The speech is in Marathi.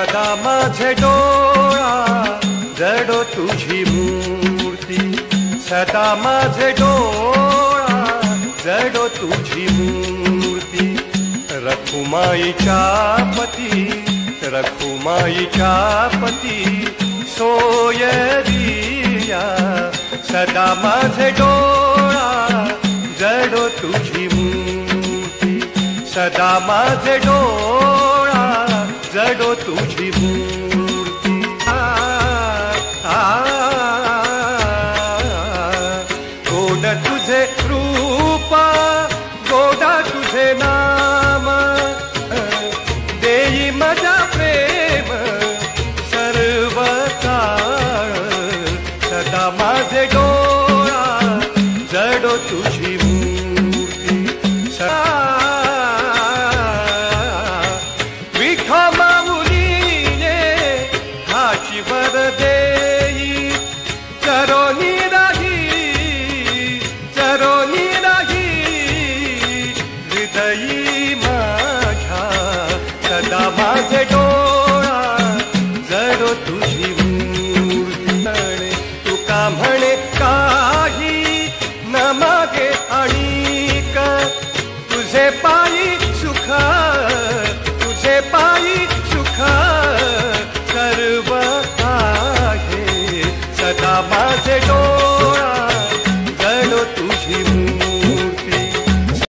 सदा माझे डोळा जडो तुझी मूर्ती, सदा माझे डोळा जडो तुझी मूर्ती. रखुमाईच्या पती, रखुमाईच्या पती सोयरिया, सदा माझे डोळा जडो तुझी मूर्ती, सदा माझे डोळा जडो तुझी मूर्ती. गोड तुझे रूप, गोडा तुझे नाम, देई माझा प्रेम सर्व काळ. सदा माझे डोळा जडो तुझी मूर्ती. विठा माऊलीने हाची वर देई, चरोनी राही, चरोनी राही हृदयी माझ्या. सदा माझे डोळा जडो तुझी मूर्ती. तुका म्हणे काही न मागे आणिक, तुझे पायी सुख, तुझे पायी